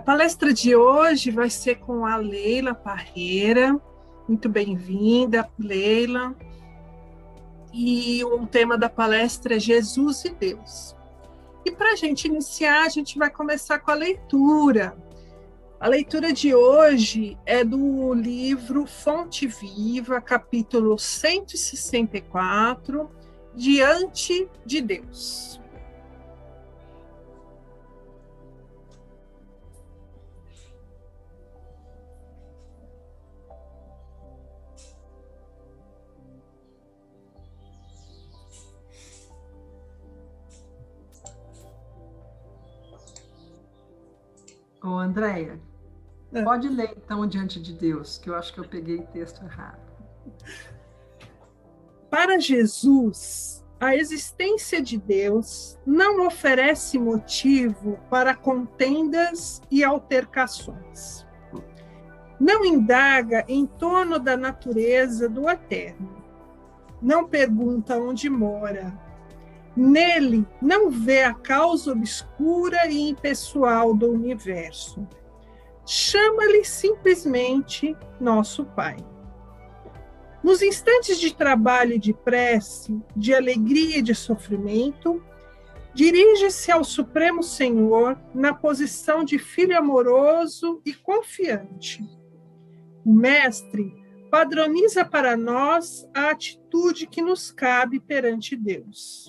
A palestra de hoje vai ser com a Leila Parreira. Muito bem-vinda, Leila. E o tema da palestra é Jesus e Deus. E para a gente iniciar, a gente vai começar com a leitura. A leitura de hoje é do livro Fonte Viva, capítulo 164, Diante de Deus. Ô, Andréia, pode ler então Diante de Deus, que eu acho que eu peguei o texto errado. Para Jesus, a existência de Deus não oferece motivo para contendas e altercações. Não indaga em torno da natureza do eterno. Não pergunta onde mora. Nele não vê a causa obscura e impessoal do universo. Chama-lhe simplesmente nosso Pai. Nos instantes de trabalho e de prece, de alegria e de sofrimento, dirige-se ao Supremo Senhor na posição de filho amoroso e confiante. O Mestre padroniza para nós a atitude que nos cabe perante Deus.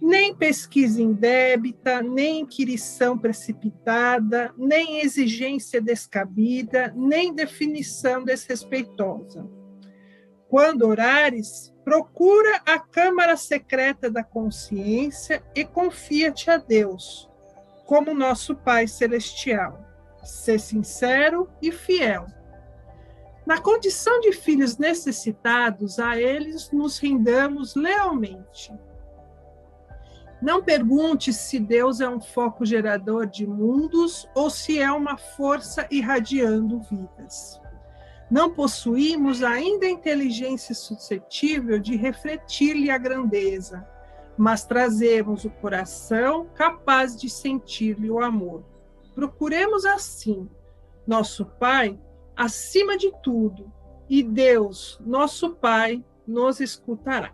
Nem pesquisa indébita, nem inquirição precipitada, nem exigência descabida, nem definição desrespeitosa. Quando orares, procura a câmara secreta da consciência e confia-te a Deus, como nosso Pai Celestial. Sê sincero e fiel. Na condição de filhos necessitados, a eles nos rendamos lealmente. Não pergunte se Deus é um foco gerador de mundos ou se é uma força irradiando vidas. Não possuímos ainda a inteligência suscetível de refletir-lhe a grandeza, mas trazemos o coração capaz de sentir-lhe o amor. Procuremos assim nosso Pai acima de tudo, e Deus, nosso Pai, nos escutará.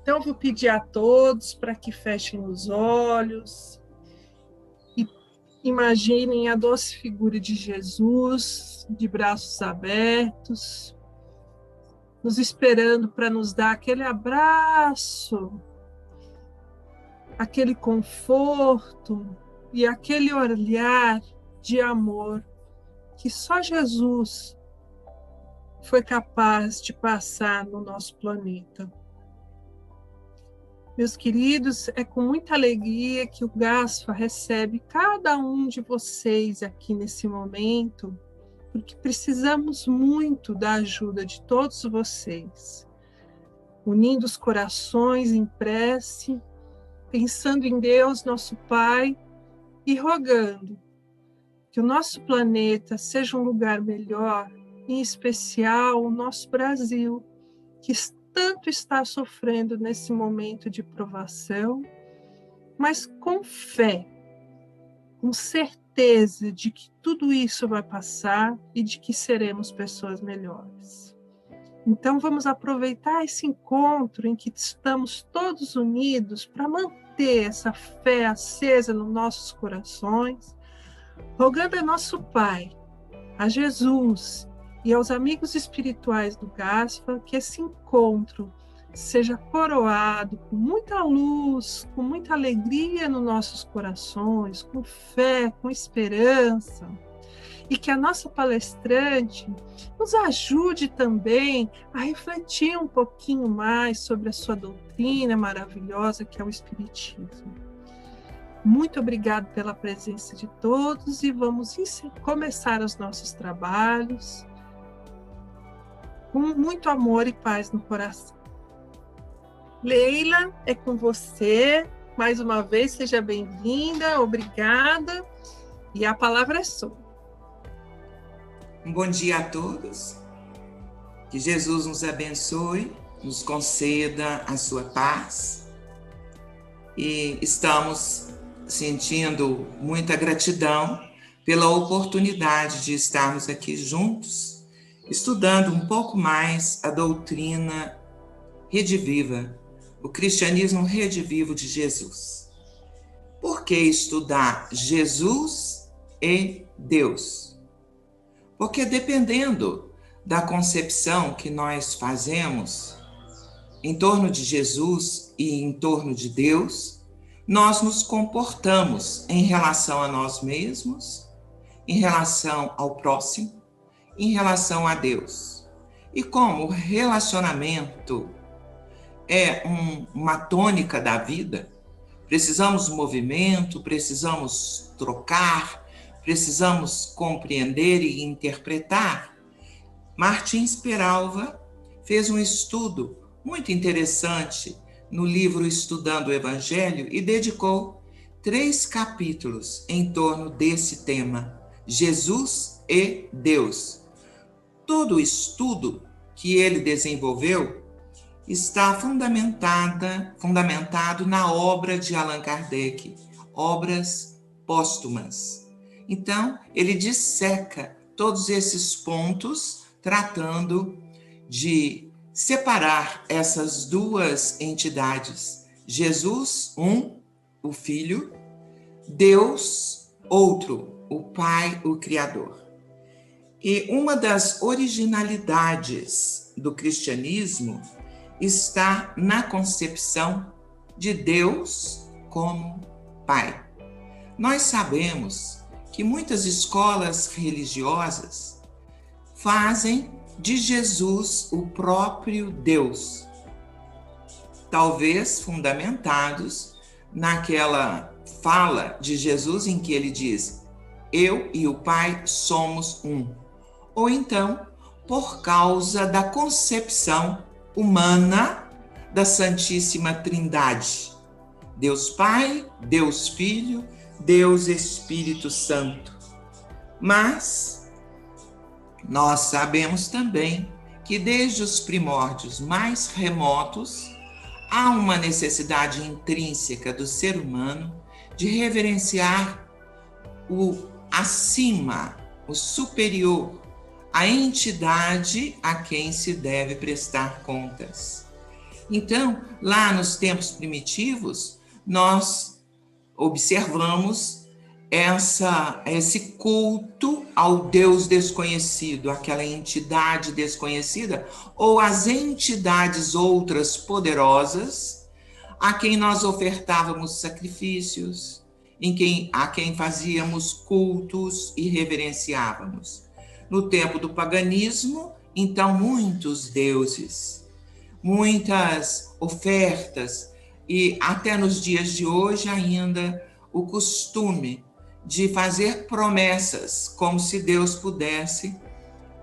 Então, vou pedir a todos para que fechem os olhos e imaginem a doce figura de Jesus, de braços abertos, nos esperando para nos dar aquele abraço, aquele conforto e aquele olhar de amor que só Jesus foi capaz de passar no nosso planeta. Meus queridos, é com muita alegria que o Gasfa recebe cada um de vocês aqui nesse momento, porque precisamos muito da ajuda de todos vocês, unindo os corações em prece, pensando em Deus, nosso Pai, e rogando que o nosso planeta seja um lugar melhor, em especial o nosso Brasil, que tanto está sofrendo nesse momento de provação, mas com fé, com certeza de que tudo isso vai passar e de que seremos pessoas melhores. Então vamos aproveitar esse encontro em que estamos todos unidos para manter essa fé acesa nos nossos corações, rogando a nosso Pai, a Jesus e aos amigos espirituais do Gasfa, que esse encontro seja coroado com muita luz, com muita alegria nos nossos corações, com fé, com esperança, e que a nossa palestrante nos ajude também a refletir um pouquinho mais sobre a sua doutrina maravilhosa que é o Espiritismo. Muito obrigado pela presença de todos e vamos começar os nossos trabalhos com muito amor e paz no coração. Leila, é com você. Mais uma vez, seja bem-vinda, obrigada. E a palavra é sua. Um bom dia a todos. Que Jesus nos abençoe, nos conceda a sua paz. E estamos sentindo muita gratidão pela oportunidade de estarmos aqui juntos, estudando um pouco mais a doutrina rediviva, o cristianismo redivivo de Jesus. Por que estudar Jesus e Deus? Porque dependendo da concepção que nós fazemos em torno de Jesus e em torno de Deus, nós nos comportamos em relação a nós mesmos, em relação ao próximo, em relação a Deus. E como o relacionamento é uma tônica da vida, precisamos de movimento, precisamos trocar, precisamos compreender e interpretar. Martins Peralva fez um estudo muito interessante no livro Estudando o Evangelho e dedicou 3 capítulos em torno desse tema, Jesus e Deus. Todo o estudo que ele desenvolveu está fundamentado na obra de Allan Kardec, obras póstumas. Então, ele disseca todos esses pontos, tratando de separar essas duas entidades. Jesus, o Filho, Deus, outro, o Pai, o Criador. E uma das originalidades do cristianismo está na concepção de Deus como Pai. Nós sabemos que muitas escolas religiosas fazem de Jesus o próprio Deus, talvez fundamentados naquela fala de Jesus em que ele diz: eu e o Pai somos um. Ou então, por causa da concepção humana da Santíssima Trindade. Deus Pai, Deus Filho, Deus Espírito Santo. Mas nós sabemos também que desde os primórdios mais remotos há uma necessidade intrínseca do ser humano de reverenciar o acima, o superior, a entidade a quem se deve prestar contas. Então, lá nos tempos primitivos, nós observamos esse culto ao Deus desconhecido, aquela entidade desconhecida, ou as entidades outras poderosas, a quem nós ofertávamos sacrifícios, a quem fazíamos cultos e reverenciávamos. No tempo do paganismo, então, muitos deuses, muitas ofertas, e até nos dias de hoje ainda o costume de fazer promessas, como se Deus pudesse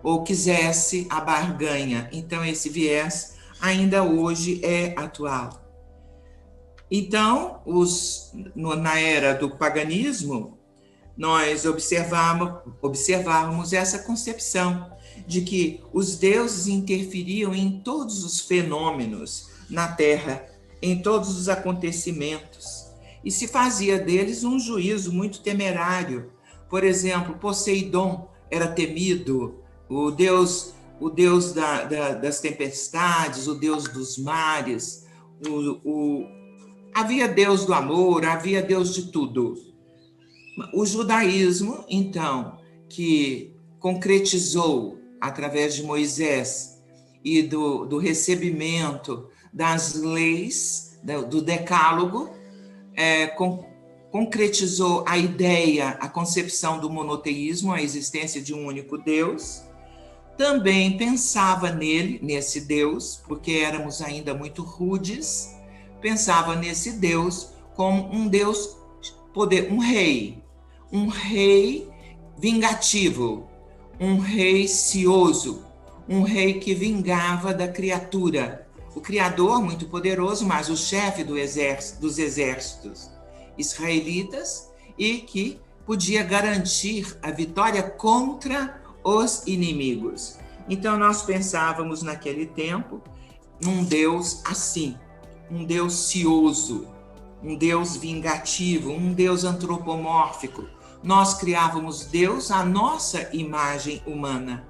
ou quisesse a barganha. Então, esse viés ainda hoje é atual. Então, na era do paganismo, nós observávamos essa concepção de que os deuses interferiam em todos os fenômenos na Terra, em todos os acontecimentos, e se fazia deles um juízo muito temerário. Por exemplo, Poseidon era temido, o deus das tempestades, o deus dos mares, havia deus do amor, havia deus de tudo. O judaísmo, então, que concretizou através de Moisés e do recebimento das leis, do decálogo, concretizou a ideia, a concepção do monoteísmo, a existência de um único Deus. Também pensava nesse Deus, porque éramos ainda muito rudes, pensava nesse Deus como um Deus, um rei vingativo, um rei cioso, um rei que vingava da criatura. O Criador, muito poderoso, mas o chefe dos exércitos israelitas, e que podia garantir a vitória contra os inimigos. Então, nós pensávamos naquele tempo num Deus assim, um Deus cioso, um Deus vingativo, um Deus antropomórfico. Nós criávamos Deus à nossa imagem humana.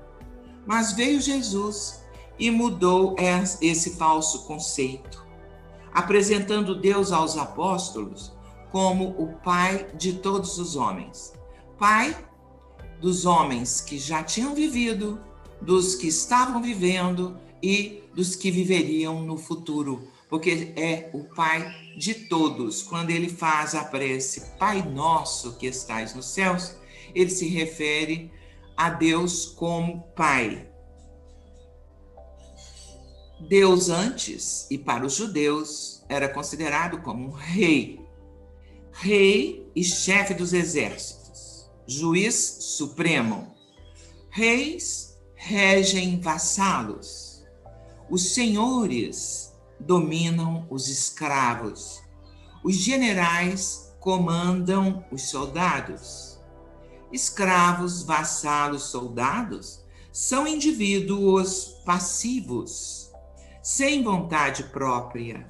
Mas veio Jesus e mudou esse falso conceito, apresentando Deus aos apóstolos como o Pai de todos os homens. Pai dos homens que já tinham vivido, dos que estavam vivendo e dos que viveriam no futuro, porque é o Pai de todos. Quando ele faz a prece Pai Nosso que estais nos céus, ele se refere a Deus como Pai. Deus antes, e para os judeus, era considerado como um rei. Rei e chefe dos exércitos, juiz supremo. Reis regem vassalos. Os senhores dominam os escravos. Os generais comandam os soldados. Escravos, vassalos, soldados são indivíduos passivos, sem vontade própria,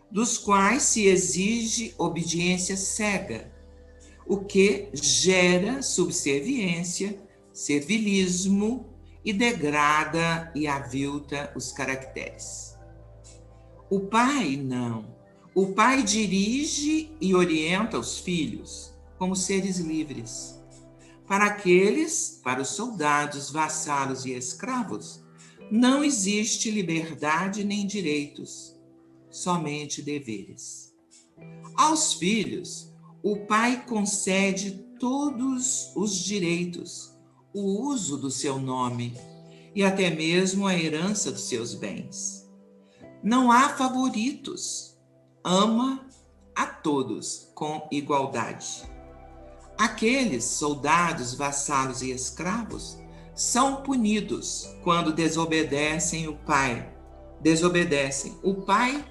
dos quais se exige obediência cega, o que gera subserviência, servilismo e degrada e avilta os caracteres. O pai não. O pai dirige e orienta os filhos como seres livres. Para os soldados, vassalos e escravos, não existe liberdade nem direitos, somente deveres. Aos filhos, o pai concede todos os direitos, o uso do seu nome e até mesmo a herança dos seus bens. Não há favoritos, ama a todos com igualdade. Aqueles soldados, vassalos e escravos são punidos quando desobedecem o pai. O pai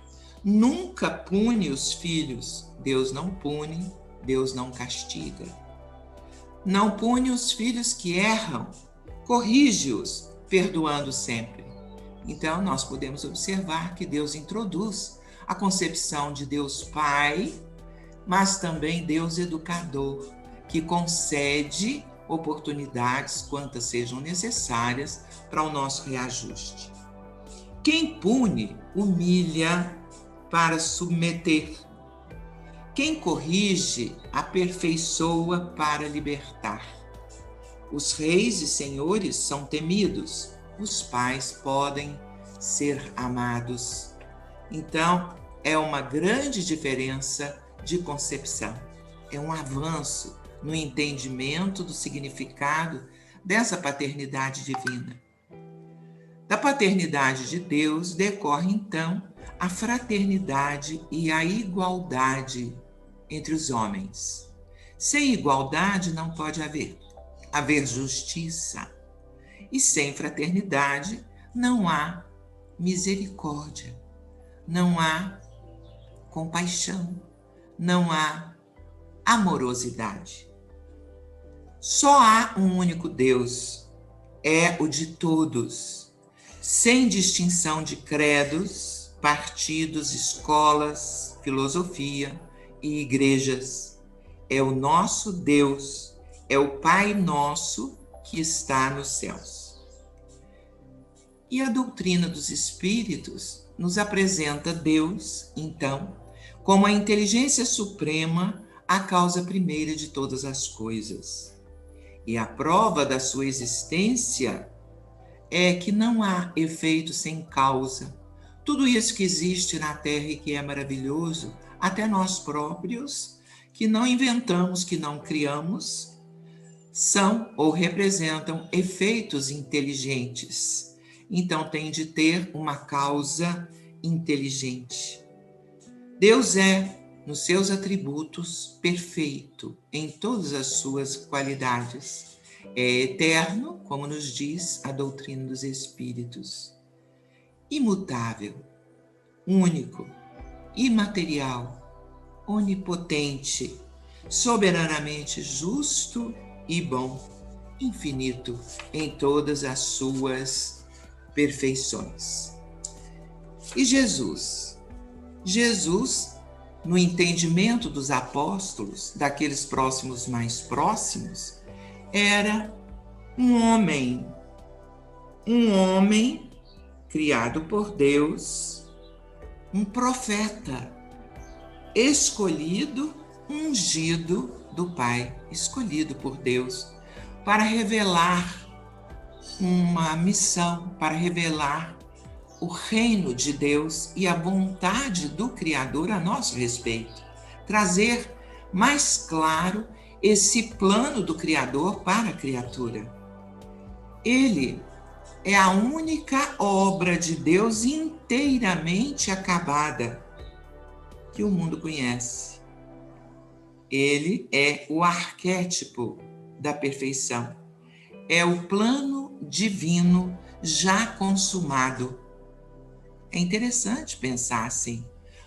nunca pune os filhos. Deus não pune, Deus não castiga. Não pune os filhos que erram, corrige-os, perdoando sempre. Então, nós podemos observar que Deus introduz a concepção de Deus Pai, mas também Deus Educador, que concede oportunidades, quantas sejam necessárias, para o nosso reajuste. Quem pune, humilha para submeter. Quem corrige, aperfeiçoa para libertar. Os reis e senhores são temidos, os pais podem ser amados. Então, é uma grande diferença de concepção. É um avanço no entendimento do significado dessa paternidade divina. Da paternidade de Deus decorre, então, a fraternidade e a igualdade entre os homens. Sem igualdade não pode haver justiça. E sem fraternidade não há misericórdia, não há compaixão, não há amorosidade. Só há um único Deus, é o de todos, sem distinção de credos, partidos, escolas, filosofia e igrejas. É o nosso Deus, é o Pai nosso que está nos céus. E a doutrina dos Espíritos nos apresenta Deus, então, como a inteligência suprema, a causa primeira de todas as coisas. E a prova da sua existência é que não há efeito sem causa. Tudo isso que existe na Terra e que é maravilhoso, até nós próprios, que não inventamos, que não criamos, são ou representam efeitos inteligentes. Então tem de ter uma causa inteligente. Deus é, nos seus atributos, perfeito em todas as suas qualidades. É eterno, como nos diz a doutrina dos Espíritos. Imutável, único, imaterial, onipotente, soberanamente justo e bom, infinito em todas as suas perfeições. E Jesus no entendimento dos apóstolos, daqueles próximos mais próximos, era um homem criado por Deus, um profeta, escolhido, ungido do Pai, escolhido por Deus, para revelar uma missão, para revelar o reino de Deus e a vontade do Criador a nosso respeito. Trazer mais claro esse plano do Criador para a criatura. Ele é a única obra de Deus inteiramente acabada que o mundo conhece. Ele é o arquétipo da perfeição. É o plano divino já consumado. É interessante pensar assim,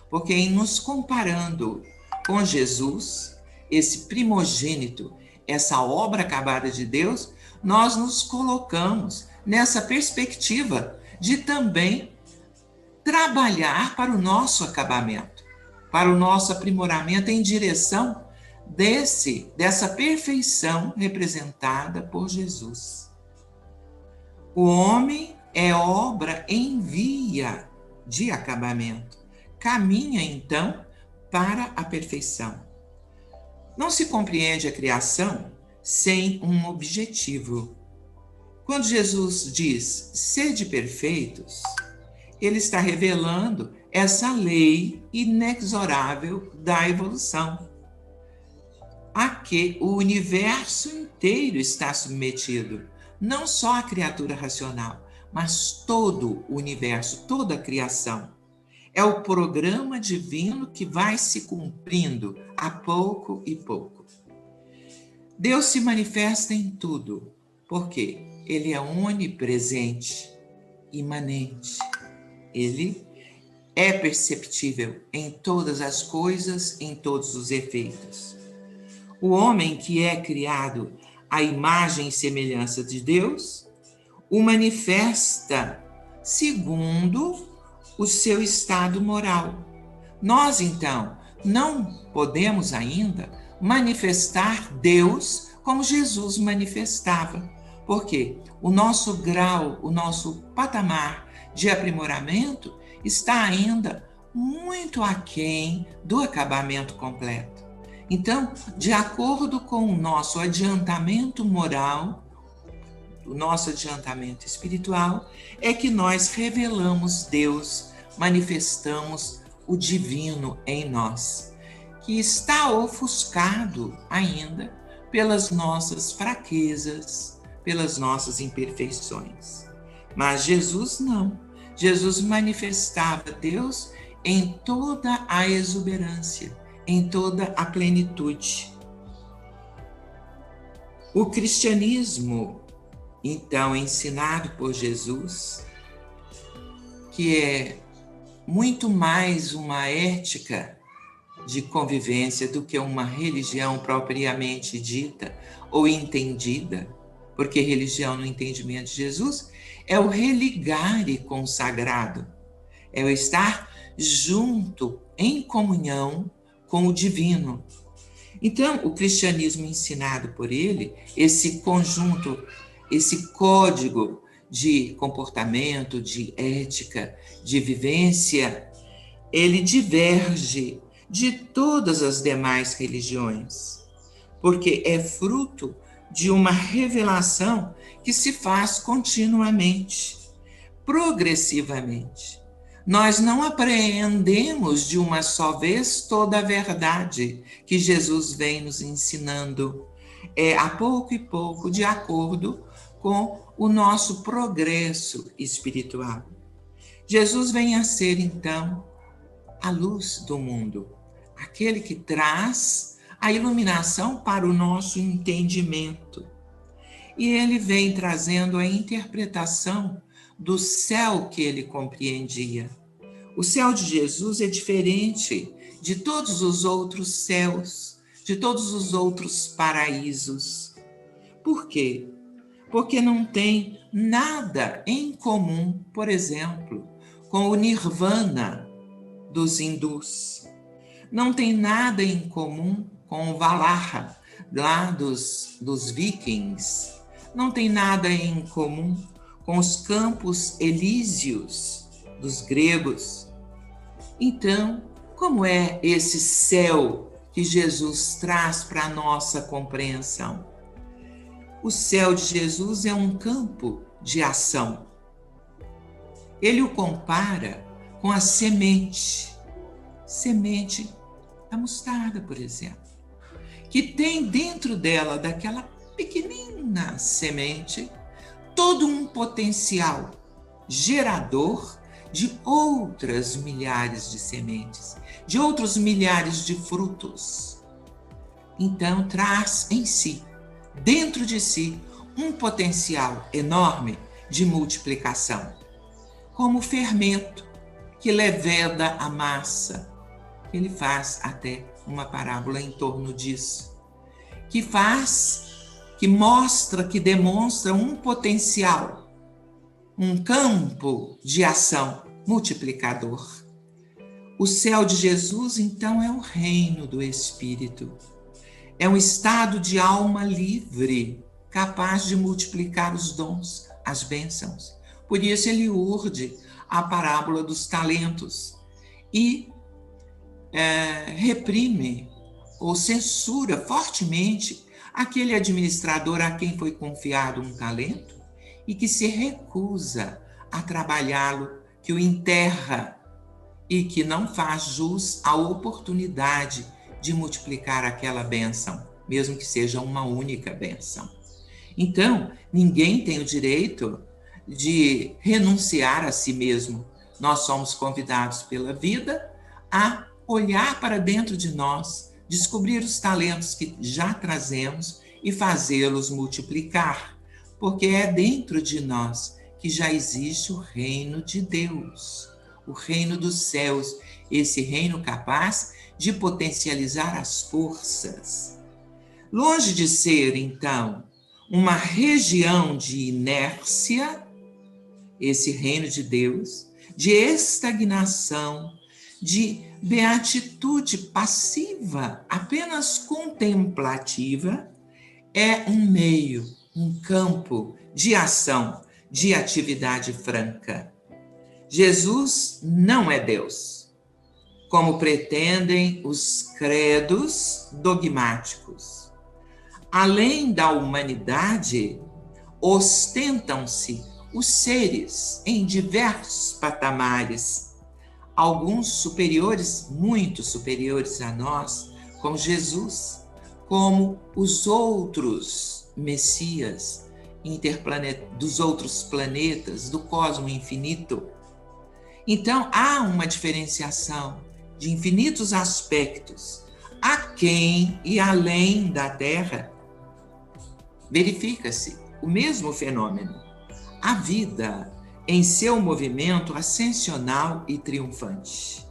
porque em nos comparando com Jesus, esse primogênito, essa obra acabada de Deus, nós nos colocamos nessa perspectiva de também trabalhar para o nosso acabamento, para o nosso aprimoramento em direção dessa perfeição representada por Jesus. O homem é obra em via de acabamento. Caminha, então, para a perfeição. Não se compreende a criação sem um objetivo. Quando Jesus diz, sede perfeitos, ele está revelando essa lei inexorável da evolução, a que o universo inteiro está submetido, não só a criatura racional, mas todo o universo, toda a criação. É o programa divino que vai se cumprindo a pouco e pouco. Deus se manifesta em tudo, porque Ele é onipresente, imanente. Ele é perceptível em todas as coisas, em todos os efeitos. O homem que é criado à imagem e semelhança de Deus, o manifesta segundo o seu estado moral. Nós, então, não podemos ainda manifestar Deus como Jesus manifestava, porque o nosso grau, o nosso patamar de aprimoramento está ainda muito aquém do acabamento completo. Então, de acordo com o nosso adiantamento moral, o nosso adiantamento espiritual, é que nós revelamos Deus, manifestamos o divino em nós, que está ofuscado ainda pelas nossas fraquezas, pelas nossas imperfeições. Mas Jesus não. Jesus manifestava Deus em toda a exuberância, em toda a plenitude. O cristianismo, então, ensinado por Jesus, que é muito mais uma ética de convivência do que uma religião propriamente dita ou entendida, porque religião, no entendimento de Jesus, é o religare com o sagrado, é o estar junto, em comunhão com o divino. Então, o cristianismo ensinado por ele, esse conjunto, esse código de comportamento, de ética, de vivência, ele diverge de todas as demais religiões, porque é fruto de uma revelação que se faz continuamente, progressivamente. Nós não apreendemos de uma só vez toda a verdade que Jesus vem nos ensinando. É a pouco e pouco, de acordo com o nosso progresso espiritual. Jesus vem a ser, então, a luz do mundo, aquele que traz a iluminação para o nosso entendimento. E ele vem trazendo a interpretação do céu que ele compreendia. O céu de Jesus é diferente de todos os outros céus, de todos os outros paraísos. Por quê? Porque não tem nada em comum, por exemplo, com o nirvana dos hindus. não tem nada em comum com o Valhalla, lá dos vikings. Não tem nada em comum com os campos elíseos dos gregos. Então, como é esse céu que Jesus traz para a nossa compreensão? O céu de Jesus é um campo de ação. Ele o compara com a semente da mostarda, por exemplo, que tem dentro dela, daquela pequenina semente, todo um potencial gerador de outras milhares de sementes, de outros milhares de frutos. Então, traz em si, dentro de si, um potencial enorme de multiplicação, como o fermento que leveda a massa. Ele faz até uma parábola em torno disso, que mostra, que demonstra um potencial, um campo de ação multiplicador. O céu de Jesus, então, é o reino do Espírito. É um estado de alma livre, capaz de multiplicar os dons, as bênçãos. Por isso ele urde a parábola dos talentos e reprime ou censura fortemente aquele administrador a quem foi confiado um talento e que se recusa a trabalhá-lo, que o enterra e que não faz jus à oportunidade de multiplicar aquela bênção, mesmo que seja uma única bênção. Então, ninguém tem o direito de renunciar a si mesmo. Nós somos convidados pela vida a olhar para dentro de nós, descobrir os talentos que já trazemos e fazê-los multiplicar, porque é dentro de nós que já existe o reino de Deus, o reino dos céus, esse reino capaz de potencializar as forças. Longe de ser, então, uma região de inércia, esse reino de Deus, de estagnação, de beatitude passiva, apenas contemplativa, é um meio, um campo de ação, de atividade franca. Jesus não é Deus, como pretendem os credos dogmáticos. Além da humanidade, ostentam-se os seres em diversos patamares, alguns superiores, muito superiores a nós, como Jesus, como os outros Messias dos outros planetas, do cosmo infinito. Então, há uma diferenciação de infinitos aspectos, aquém e além da Terra. Verifica-se o mesmo fenômeno, a vida em seu movimento ascensional e triunfante.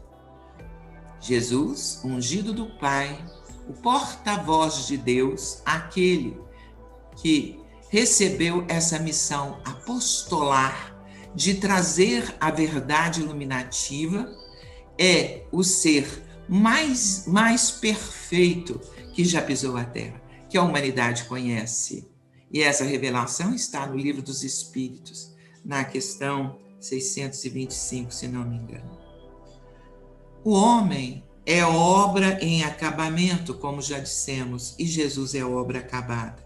Jesus, ungido do Pai, o porta-voz de Deus, aquele que recebeu essa missão apostolar de trazer a verdade iluminativa, é o ser mais perfeito que já pisou a Terra, que a humanidade conhece. E essa revelação está no Livro dos Espíritos, na questão 625, se não me engano. O homem é obra em acabamento, como já dissemos, e Jesus é obra acabada.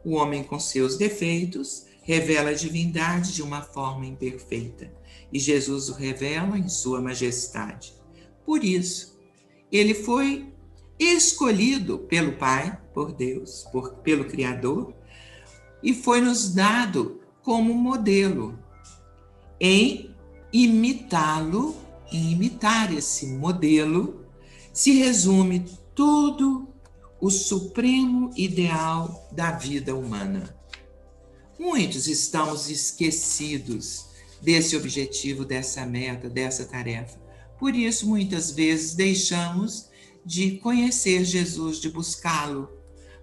O homem, com seus defeitos, revela a divindade de uma forma imperfeita, e Jesus o revela em sua majestade. Por isso, ele foi escolhido pelo Pai, por Deus, pelo Criador, e foi nos dado como modelo, em imitá-lo, em imitar esse modelo, se resume todo o supremo ideal da vida humana. Muitos estamos esquecidos desse objetivo, dessa meta, dessa tarefa. Por isso, muitas vezes, deixamos de conhecer Jesus, de buscá-lo.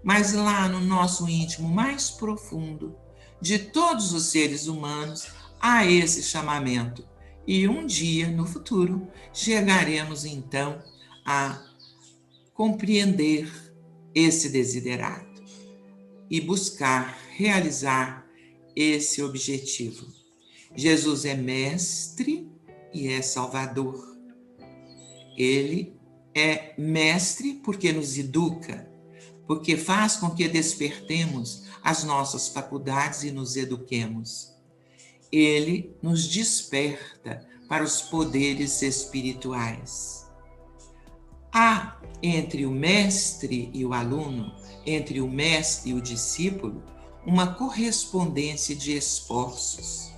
Mas lá no nosso íntimo mais profundo, de todos os seres humanos, há esse chamamento. E um dia, no futuro, chegaremos então a compreender esse desiderato e buscar realizar esse objetivo. Jesus é mestre e é salvador. Ele é mestre porque nos educa, porque faz com que despertemos as nossas faculdades e nos eduquemos. Ele nos desperta para os poderes espirituais. Há entre o mestre e o aluno, entre o mestre e o discípulo, uma correspondência de esforços.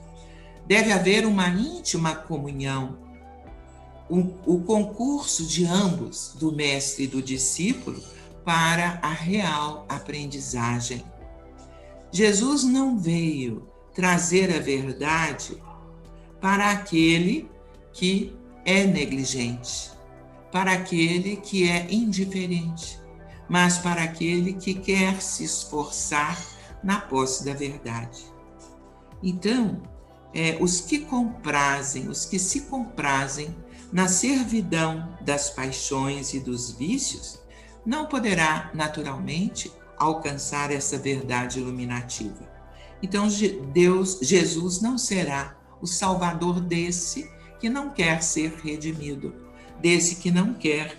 Deve haver uma íntima comunhão, o concurso de ambos, do mestre e do discípulo, para a real aprendizagem. Jesus não veio trazer a verdade para aquele que é negligente, para aquele que é indiferente, mas para aquele que quer se esforçar na posse da verdade. Então, os que se comprazem na servidão das paixões e dos vícios, não poderá naturalmente alcançar essa verdade iluminativa. Então, Jesus não será o salvador desse que não quer ser redimido, desse que não quer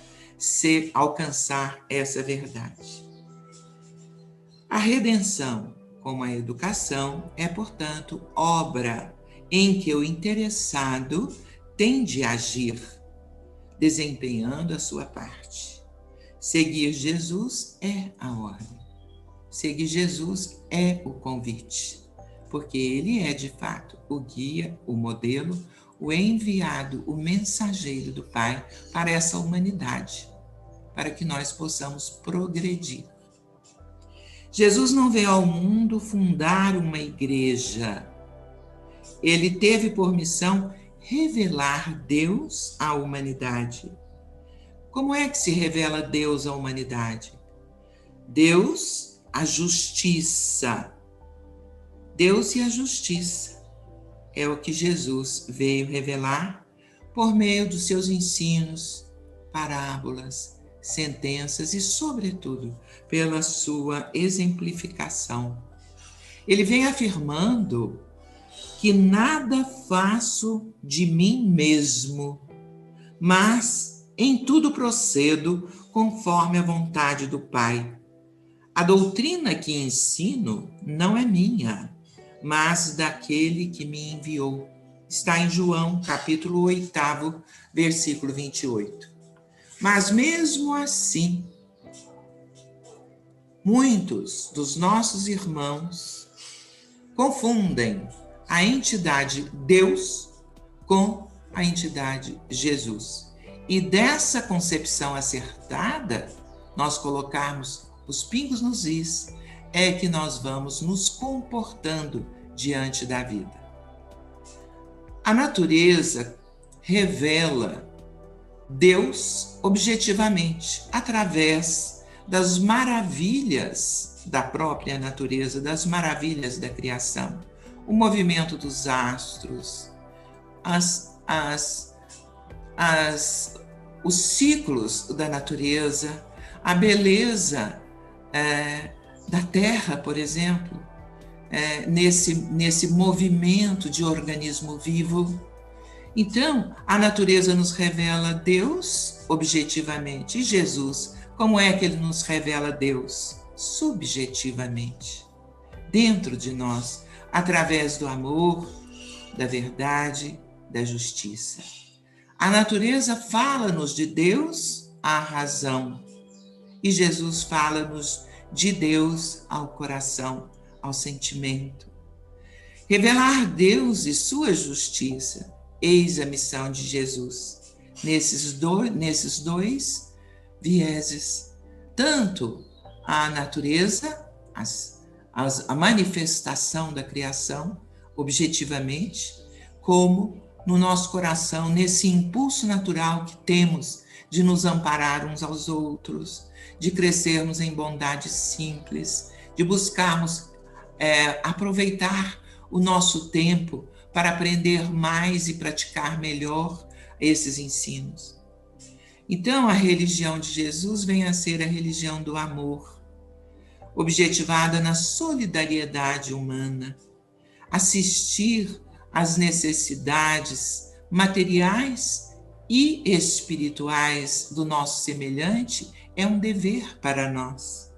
alcançar essa verdade. A redenção, como a educação, é, portanto, obra em que o interessado tem de agir, desempenhando a sua parte. Seguir Jesus é a ordem. Seguir Jesus é o convite, porque ele é, de fato, o guia, o modelo, o enviado, o mensageiro do Pai para essa humanidade, para que nós possamos progredir. Jesus não veio ao mundo fundar uma igreja. Ele teve por missão revelar Deus à humanidade. Como é que se revela Deus à humanidade? Deus, a justiça. Deus e a justiça é o que Jesus veio revelar por meio dos seus ensinos, parábolas, sentenças e, sobretudo, pela sua exemplificação. Ele vem afirmando que nada faço de mim mesmo, mas em tudo procedo conforme a vontade do Pai. A doutrina que ensino não é minha, mas daquele que me enviou. Está em João, capítulo 8, versículo 28. Mas mesmo assim, muitos dos nossos irmãos confundem a entidade Deus com a entidade Jesus. E dessa concepção acertada, nós colocarmos os pingos nos is, é que nós vamos nos comportando diante da vida. A natureza revela Deus objetivamente, através das maravilhas da própria natureza, das maravilhas da criação. O movimento dos astros, os ciclos da natureza, a beleza da terra, por exemplo, nesse movimento de organismo vivo. Então, a natureza nos revela Deus objetivamente. E Jesus, como é que ele nos revela Deus? Subjetivamente, dentro de nós, através do amor, da verdade, da justiça. A natureza fala-nos de Deus à razão, e Jesus fala-nos de Deus ao coração, ao sentimento. Revelar Deus e sua justiça, eis a missão de Jesus. Nesses dois vieses, tanto a natureza, a manifestação da criação, objetivamente, como no nosso coração, nesse impulso natural que temos de nos amparar uns aos outros, de crescermos em bondade simples, de buscarmos aproveitar o nosso tempo para aprender mais e praticar melhor esses ensinos. Então, a religião de Jesus vem a ser a religião do amor, objetivada na solidariedade humana, assistir às necessidades materiais e espirituais do nosso semelhante é um dever para nós.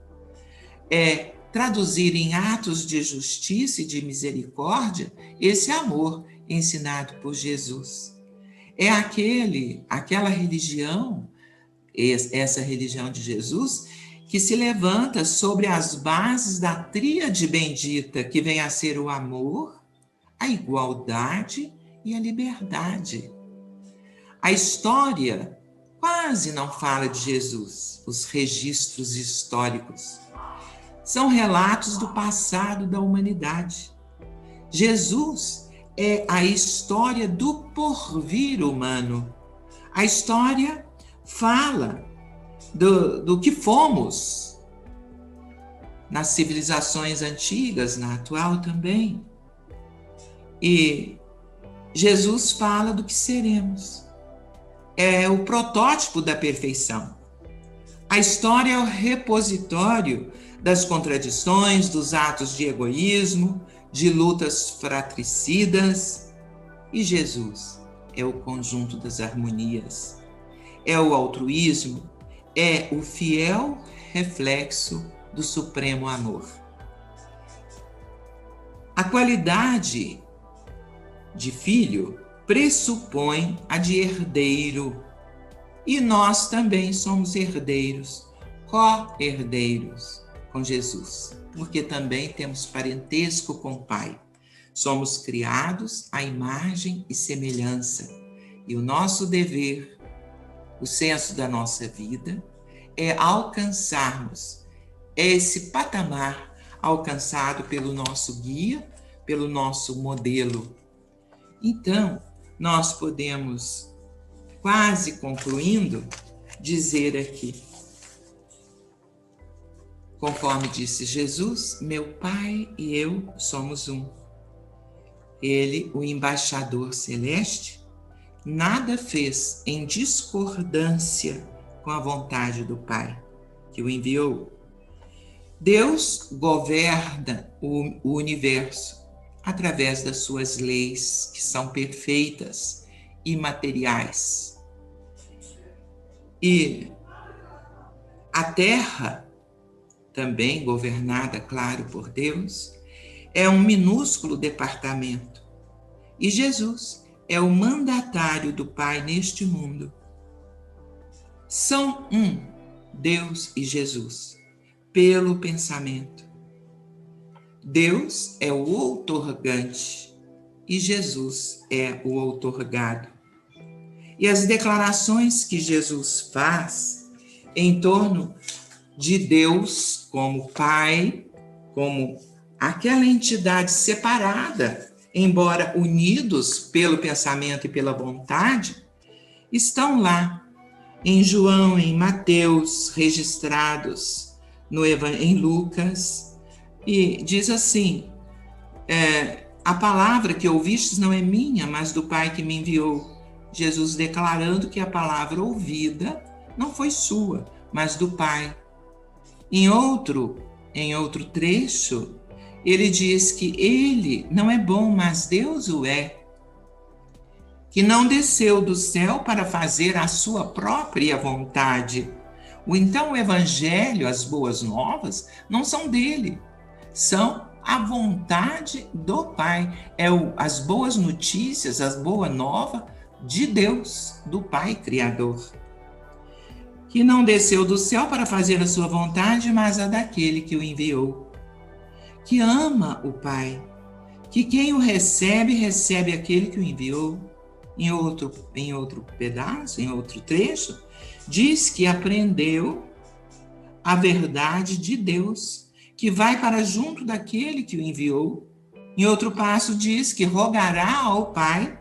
É traduzir em atos de justiça e de misericórdia esse amor ensinado por Jesus. É aquela religião, essa religião de Jesus, que se levanta sobre as bases da tríade bendita, que vem a ser o amor, a igualdade e a liberdade. A história quase não fala de Jesus. Os registros históricos são relatos do passado da humanidade. Jesus é a história do porvir humano. A história fala do que fomos nas civilizações antigas, na atual também. E Jesus fala do que seremos. É o protótipo da perfeição. A história é o repositório das contradições, dos atos de egoísmo, de lutas fratricidas. E Jesus é o conjunto das harmonias. É o altruísmo, é o fiel reflexo do supremo amor. A qualidade de filho pressupõe a de herdeiro. E nós também somos herdeiros, co-herdeiros com Jesus, porque também temos parentesco com o Pai. Somos criados à imagem e semelhança. E o nosso dever, o senso da nossa vida, é alcançarmos esse patamar alcançado pelo nosso guia, pelo nosso modelo. Então, nós podemos, quase concluindo, dizer aqui, conforme disse Jesus, meu Pai e eu somos um. Ele, o embaixador celeste, nada fez em discordância com a vontade do Pai, que o enviou. Deus governa o universo através das suas leis, que são perfeitas e materiais. E a Terra, também governada, claro, por Deus, é um minúsculo departamento. E Jesus é o mandatário do Pai neste mundo. São um, Deus e Jesus, pelo pensamento. Deus é o outorgante e Jesus é o outorgado. E as declarações que Jesus faz em torno de Deus como Pai, como aquela entidade separada, embora unidos pelo pensamento e pela vontade, estão lá em João, em Mateus, registrados em Lucas, e diz assim, a palavra que ouvistes não é minha, mas do Pai que me enviou. Jesus declarando que a palavra ouvida não foi sua, mas do Pai. Em outro trecho, ele diz que ele não é bom, mas Deus o é, que não desceu do céu para fazer a sua própria vontade. Então o evangelho, as boas novas, não são dele, são a vontade do Pai. As boas notícias, as boas novas de Deus, do Pai Criador, que não desceu do céu para fazer a sua vontade, mas a daquele que o enviou, que ama o Pai, que quem o recebe, recebe aquele que o enviou. Em outro pedaço, em outro trecho, diz que aprendeu a verdade de Deus, que vai para junto daquele que o enviou. Em outro passo diz que rogará ao Pai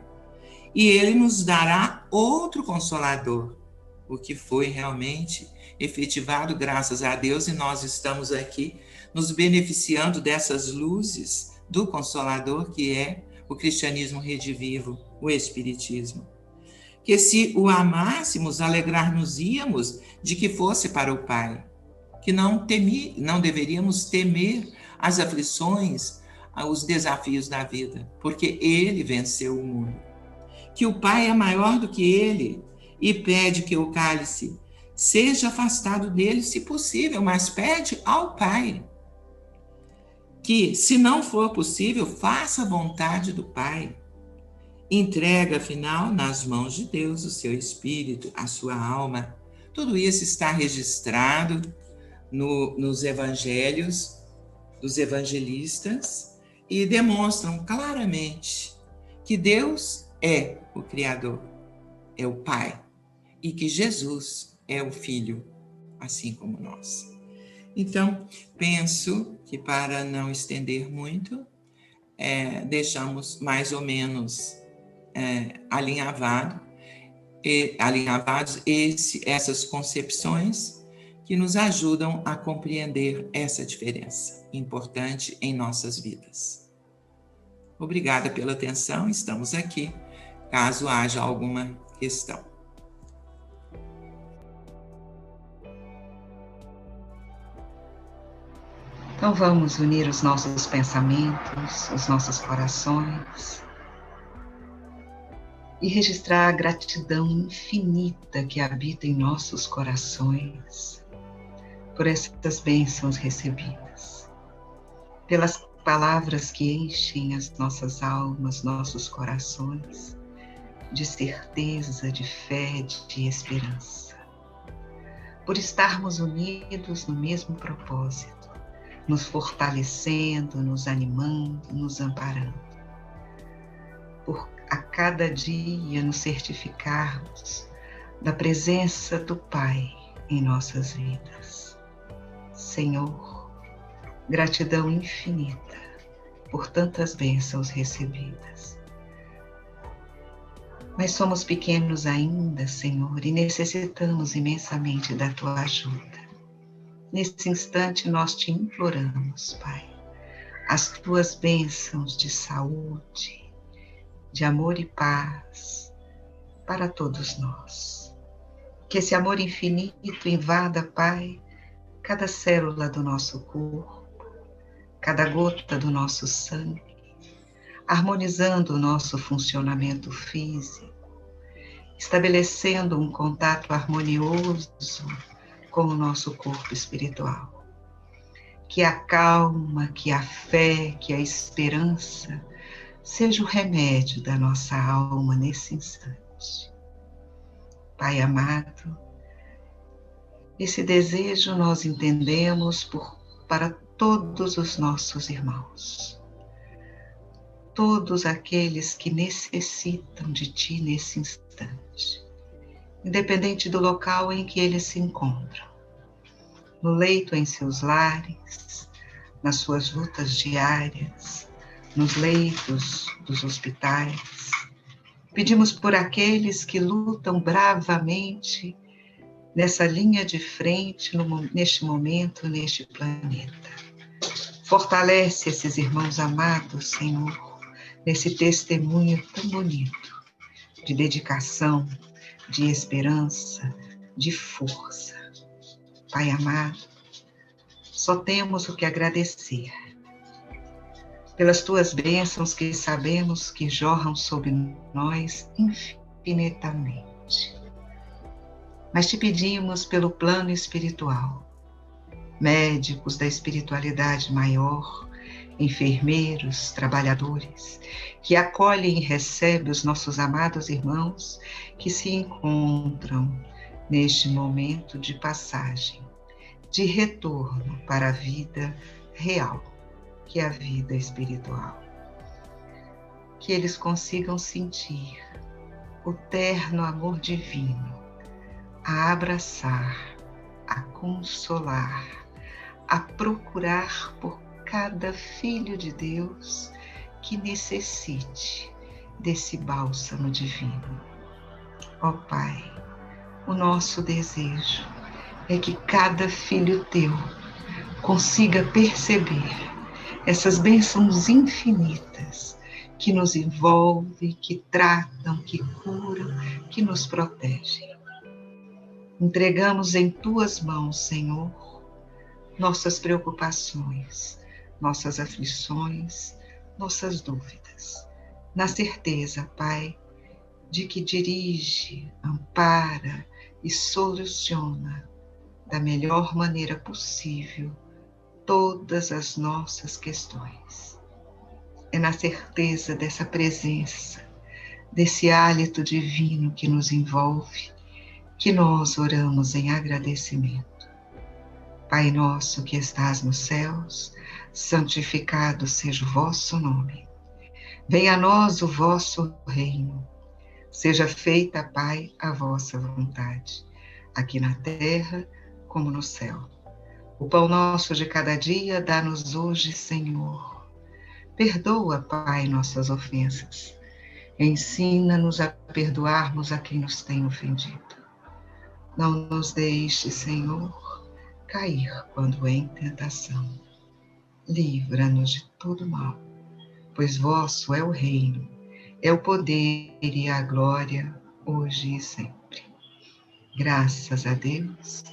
e ele nos dará outro Consolador, o que foi realmente efetivado graças a Deus, e nós estamos aqui nos beneficiando dessas luzes do Consolador, que é o cristianismo redivivo, o Espiritismo. que se o amássemos, alegrar-nos-íamos de que fosse para o Pai, que não deveríamos temer as aflições, os desafios da vida, porque ele venceu o mundo. Que o Pai é maior do que ele e pede que o cálice seja afastado dele, se possível, mas pede ao Pai que, se não for possível, faça a vontade do Pai. Entrega, afinal, nas mãos de Deus o seu espírito, a sua alma. Tudo isso está registrado nos evangelhos dos evangelistas e demonstram claramente que Deus é o Criador, é o Pai, e que Jesus é o Filho, assim como nós. Então, penso que, para não estender muito, deixamos mais ou menos alinhavados essas concepções que nos ajudam a compreender essa diferença importante em nossas vidas. Obrigada pela atenção, estamos aqui, caso haja alguma questão. Então vamos unir os nossos pensamentos, os nossos corações e registrar a gratidão infinita que habita em nossos corações por essas bênçãos recebidas, pelas palavras que enchem as nossas almas, nossos corações de certeza, de fé, de esperança, por estarmos unidos no mesmo propósito, nos fortalecendo, nos animando, nos amparando. Por a cada dia nos certificarmos da presença do Pai em nossas vidas. Senhor, gratidão infinita por tantas bênçãos recebidas. Mas somos pequenos ainda, Senhor, e necessitamos imensamente da Tua ajuda. Nesse instante nós te imploramos, Pai, as Tuas bênçãos de saúde, de amor e paz para todos nós. Que esse amor infinito invada, Pai, cada célula do nosso corpo, cada gota do nosso sangue, harmonizando o nosso funcionamento físico, estabelecendo um contato harmonioso com o nosso corpo espiritual. Que a calma, que a fé, que a esperança seja o remédio da nossa alma nesse instante. Pai amado, esse desejo nós entendemos para todos os nossos irmãos, todos aqueles que necessitam de Ti nesse instante, independente do local em que eles se encontram, no leito em seus lares, nas suas lutas diárias, nos leitos dos hospitais. Pedimos por aqueles que lutam bravamente nessa linha de frente, neste momento, neste planeta. Fortalece esses irmãos amados, Senhor, nesse testemunho tão bonito de dedicação, de esperança, de força. Pai amado, só temos o que agradecer pelas Tuas bênçãos que sabemos que jorram sobre nós infinitamente. Mas Te pedimos pelo plano espiritual, médicos da espiritualidade maior, enfermeiros, trabalhadores, que acolhem e recebem os nossos amados irmãos que se encontram neste momento de passagem, de retorno para a vida real, que é a vida espiritual. Que eles consigam sentir o terno amor divino, a abraçar, a consolar, a procurar por cada filho de Deus que necessite desse bálsamo divino. Ó Pai, o nosso desejo é que cada filho Teu consiga perceber essas bênçãos infinitas que nos envolve, que tratam, que curam, que nos protegem. Entregamos em tuas mãos, Senhor, nossas preocupações, nossas aflições, nossas dúvidas, na certeza, Pai, de que dirige, ampara e soluciona da melhor maneira possível todas as nossas questões. É na certeza dessa presença, desse hálito divino que nos envolve, que nós oramos em agradecimento. Pai nosso que estás nos céus, santificado seja o vosso nome. Venha a nós o vosso reino. Seja feita, Pai, a vossa vontade, aqui na terra como no céu. O pão nosso de cada dia dá-nos hoje, Senhor. Perdoa, Pai, nossas ofensas. Ensina-nos a perdoarmos a quem nos tem ofendido. Não nos deixe, Senhor, cair quando em tentação. Livra-nos de todo mal, pois vosso é o reino, é o poder e a glória, hoje e sempre. Graças a Deus,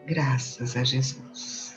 graças a Jesus.